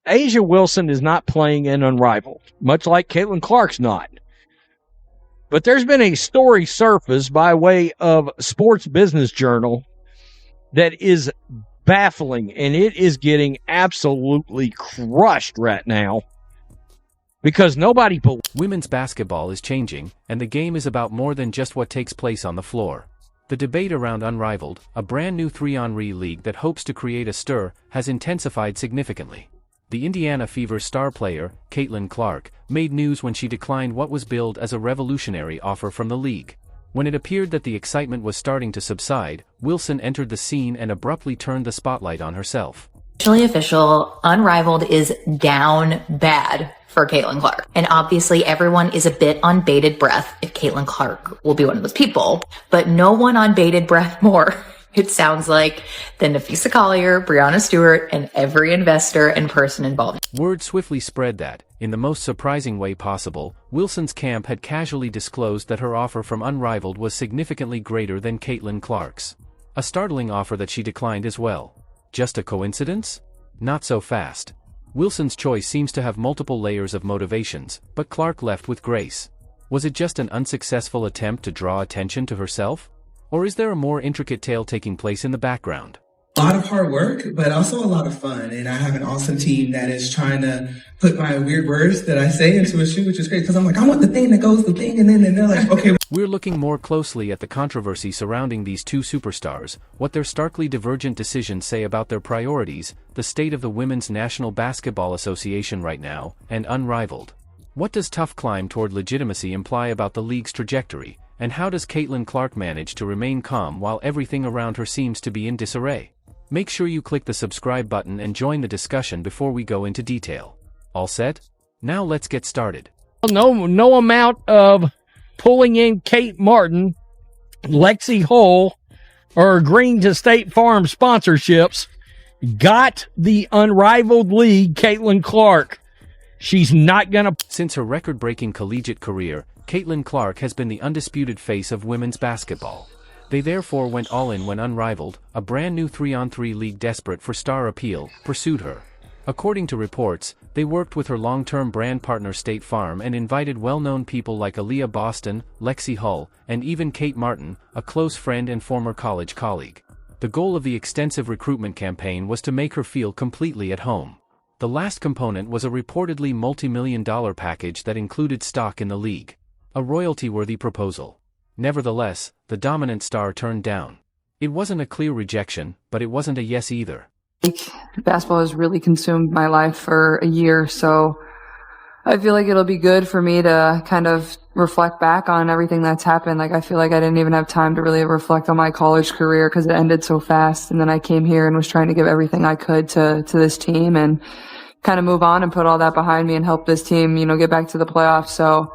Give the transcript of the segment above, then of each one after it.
Asia Wilson is not playing in Unrivaled, much like Caitlin Clark's not. But there's been a story surfaced by way of Sports Business Journal that is baffling, and it is getting absolutely crushed right now because nobody believes. Women's basketball is changing, and the game is about more than just what takes place on the floor. The debate around Unrivaled, a brand new 3-on-3 league that hopes to create a stir, has intensified significantly. The Indiana Fever star player, Caitlin Clark, made news when she declined what was billed as a revolutionary offer from the league. When it appeared that the excitement was starting to subside, Wilson entered the scene and abruptly turned the spotlight on herself. Official, Unrivaled is down bad for Caitlin Clark. And obviously everyone is a bit on bated breath if Caitlin Clark will be one of those people, but no one on bated breath more, it sounds like, than Nafisa Collier, Brianna Stewart, and every investor and person involved. Word swiftly spread that, in the most surprising way possible, Wilson's camp had casually disclosed that her offer from Unrivaled was significantly greater than Caitlin Clark's. A startling offer that she declined as well. Just a coincidence? Not so fast. Wilson's choice seems to have multiple layers of motivations, but Clark left with grace. Was it just an unsuccessful attempt to draw attention to herself? Or is there a more intricate tale taking place in the background? A lot of hard work, but also a lot of fun. And I have an awesome team that is trying to put my weird words that I say into a shoe, which is great because I'm like, I want the thing that goes the thing. And then they're like, okay. We're looking more closely at the controversy surrounding these two superstars, what their starkly divergent decisions say about their priorities, the state of the Women's National Basketball Association right now, and Unrivaled. What does tough climb toward legitimacy imply about the league's trajectory, and how does Caitlin Clark manage to remain calm while everything around her seems to be in disarray? Make sure you click the subscribe button and join the discussion before we go into detail. All set? Now let's get started. No amount of pulling in Kate Martin, Lexi Hull, or agreeing to State Farm sponsorships got the Unrivaled League Caitlin Clark. She's not gonna. Since her record-breaking collegiate career, Caitlin Clark has been the undisputed face of women's basketball. They therefore went all in when Unrivaled, a brand new 3-on-3 league desperate for star appeal, pursued her. According to reports, they worked with her long-term brand partner State Farm and invited well-known people like Aaliyah Boston, Lexi Hull, and even Kate Martin, a close friend and former college colleague. The goal of the extensive recruitment campaign was to make her feel completely at home. The last component was a reportedly multi-million-dollar package that included stock in the league. A royalty-worthy proposal. Nevertheless, the dominant star turned down. It wasn't a clear rejection, but it wasn't a yes either. Basketball has really consumed my life for a year, so I feel like it'll be good for me to kind of reflect back on everything that's happened. Like, I feel like I didn't even have time to really reflect on my college career because it ended so fast, and then I came here and was trying to give everything I could to this team and kind of move on and put all that behind me and help this team, get back to the playoffs. So,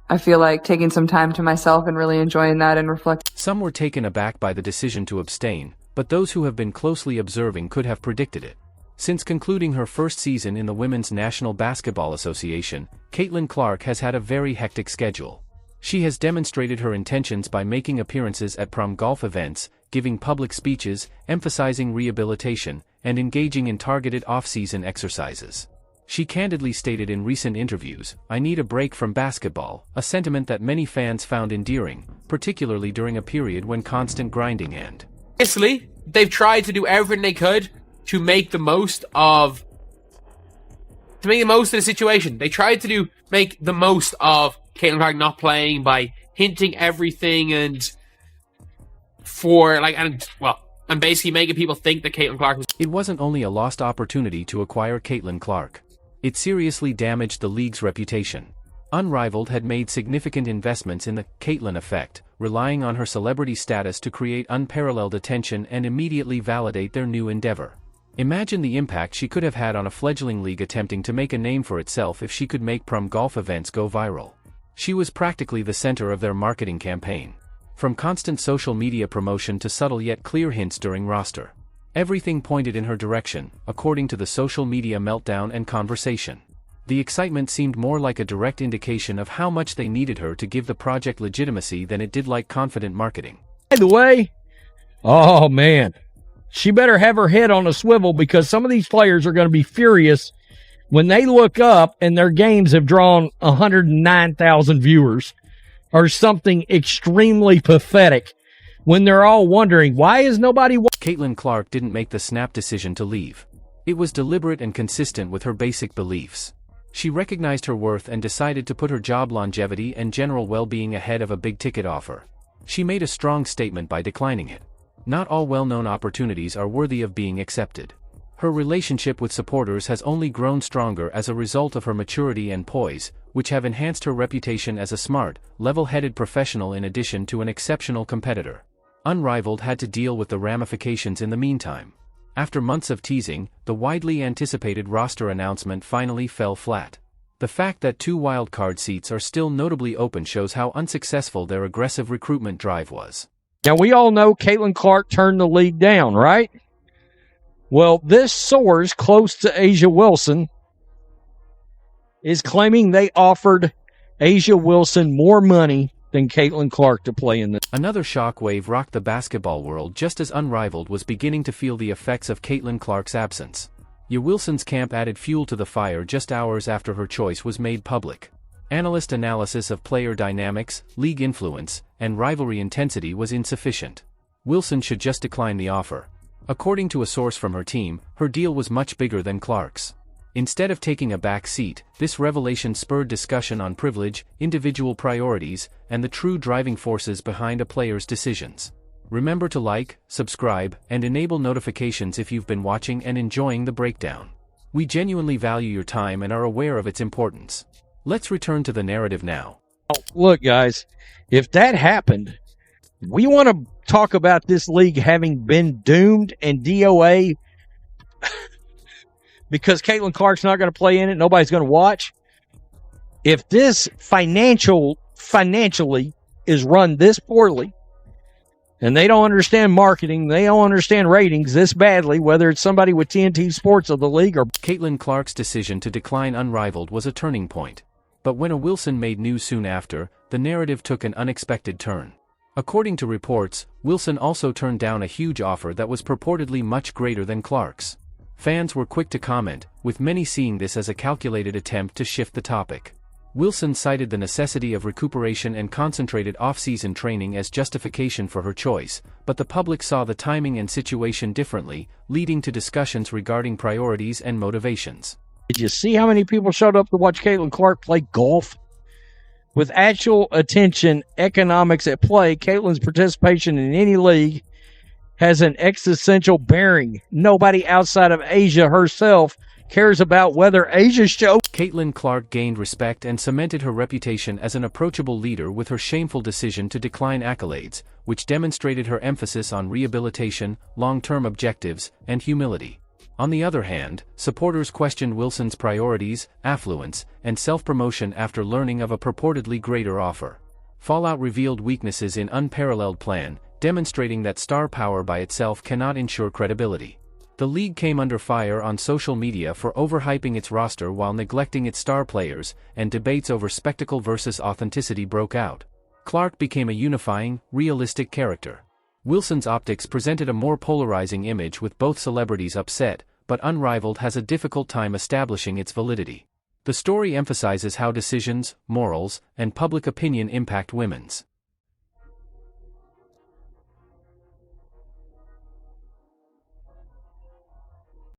I feel like taking some time to myself and really enjoying that and reflecting. Some were taken aback by the decision to abstain, but those who have been closely observing could have predicted it. Since concluding her first season in the Women's National Basketball Association, Caitlin Clark has had a very hectic schedule. She has demonstrated her intentions by making appearances at prom golf events, giving public speeches, emphasizing rehabilitation, and engaging in targeted off-season exercises. She candidly stated in recent interviews, "I need a break from basketball," a sentiment that many fans found endearing, particularly during a period when constant grinding and... Basically, they've tried to do everything they could to make the most of the situation. They tried to make the most of Caitlin Clark not playing by hinting everything and basically making people think that Caitlin Clark was... It wasn't only a lost opportunity to acquire Caitlin Clark. It seriously damaged the league's reputation. Unrivaled had made significant investments in the Caitlin effect, relying on her celebrity status to create unparalleled attention and immediately validate their new endeavor. Imagine the impact she could have had on a fledgling league attempting to make a name for itself if she could make prom golf events go viral. She was practically the center of their marketing campaign. From constant social media promotion to subtle yet clear hints during roster. Everything pointed in her direction, according to the social media meltdown and conversation. The excitement seemed more like a direct indication of how much they needed her to give the project legitimacy than it did like confident marketing. By the way, oh man, she better have her head on a swivel, because some of these players are going to be furious when they look up and their games have drawn 109,000 viewers, or something extremely pathetic, when they're all wondering, why is nobody Caitlin Clark didn't make the snap decision to leave. It was deliberate and consistent with her basic beliefs. She recognized her worth and decided to put her job longevity and general well-being ahead of a big-ticket offer. She made a strong statement by declining it. Not all well-known opportunities are worthy of being accepted. Her relationship with supporters has only grown stronger as a result of her maturity and poise, which have enhanced her reputation as a smart, level-headed professional in addition to an exceptional competitor. Unrivaled had to deal with the ramifications in the meantime. After months of teasing, the widely anticipated roster announcement finally fell flat. The fact that 2 wildcard seats are still notably open shows how unsuccessful their aggressive recruitment drive was. Now, we all know Caitlin Clark turned the league down, right? Well, this source close to A'ja Wilson is claiming they offered A'ja Wilson more money than Caitlin Clark to play in this. Another shockwave rocked the basketball world just as Unrivaled was beginning to feel the effects of Caitlin Clark's absence. A'ja Wilson's camp added fuel to the fire just hours after her choice was made public. Analyst analysis of player dynamics, league influence, and rivalry intensity was insufficient. Wilson should just decline the offer. According to a source from her team, her deal was much bigger than Clark's. Instead of taking a back seat, this revelation spurred discussion on privilege, individual priorities, and the true driving forces behind a player's decisions. Remember to like, subscribe, and enable notifications if you've been watching and enjoying the breakdown. We genuinely value your time and are aware of its importance. Let's return to the narrative now. Look, guys, if that happened, we want to talk about this league having been doomed and DOA because Caitlin Clark's not going to play in it, nobody's going to watch. If this financially is run this poorly, and they don't understand marketing, they don't understand ratings this badly, whether it's somebody with TNT Sports of the league or... Caitlin Clark's decision to decline Unrivaled was a turning point. But when A'ja Wilson made news soon after, the narrative took an unexpected turn. According to reports, Wilson also turned down a huge offer that was purportedly much greater than Clark's. Fans were quick to comment, with many seeing this as a calculated attempt to shift the topic. Wilson cited the necessity of recuperation and concentrated off-season training as justification for her choice, but the public saw the timing and situation differently, leading to discussions regarding priorities and motivations. Did you see how many people showed up to watch Caitlin Clark play golf? With actual attention economics at play, Caitlin's participation in any league has an existential bearing. Nobody outside of A'ja herself cares about whether A'ja's show... Caitlin Clark gained respect and cemented her reputation as an approachable leader with her shameful decision to decline accolades, which demonstrated her emphasis on rehabilitation, long-term objectives, and humility. On the other hand, supporters questioned Wilson's priorities, affluence, and self-promotion after learning of a purportedly greater offer. Fallout revealed weaknesses in unparalleled plan, demonstrating that star power by itself cannot ensure credibility. The league came under fire on social media for overhyping its roster while neglecting its star players, and debates over spectacle versus authenticity broke out. Clark became a unifying, realistic character. Wilson's optics presented a more polarizing image with both celebrities upset, but Unrivaled has a difficult time establishing its validity. The story emphasizes how decisions, morals, and public opinion impact women's